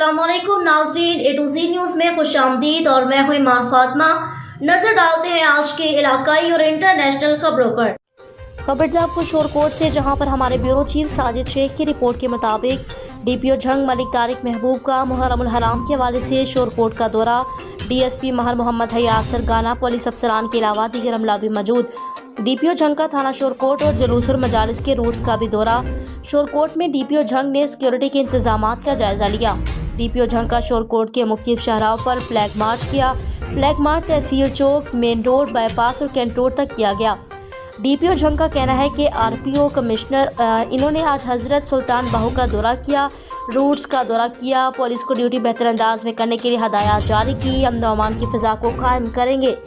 अस्सलामुअलैकुम नाज़रीन, ए to Zee news में खुशामदीद और मैं हूं ईमान फातिमा। नजर डालते हैं आज के इलाकाई और इंटरनेशनल खबरों पर। खबरदार शोरकोट से, जहां पर हमारे ब्यूरो चीफ साजिद शेख की रिपोर्ट के मुताबिक डीपीओ झंग मलिक तारिक महबूब का मुहर्रमुल हराम के हवाले से शोरकोट का दौरा। डीएसपी महर मोहम्मद हयात सरगाना, पुलिस अफसरान के अलावा दीगर अमला भी मौजूद। डीपीओ झंग का थाना शोरकोट और जलूस और मजालिस के रूट्स का भी दौरा। शोरकोट में डीपीओ झंग ने सिक्योरिटी के इंतजामात का जायजा लिया। डीपीओ झंग का शोरकोट के मुख्तलिफ शहराओं पर फ्लैग मार्च किया। फ्लैग मार्च तहसील चौक, मेन रोड, बाईपास और कैंट रोड तक किया गया। डीपीओ झंग का कहना है कि आरपीओ कमिश्नर इन्होंने आज हजरत सुल्तान बाहू का दौरा किया, रूट्स का दौरा किया, पुलिस को ड्यूटी बेहतर अंदाज में करने के लिए हदायत जारी की, अमन व अमान की फिजा को कायम करेंगे।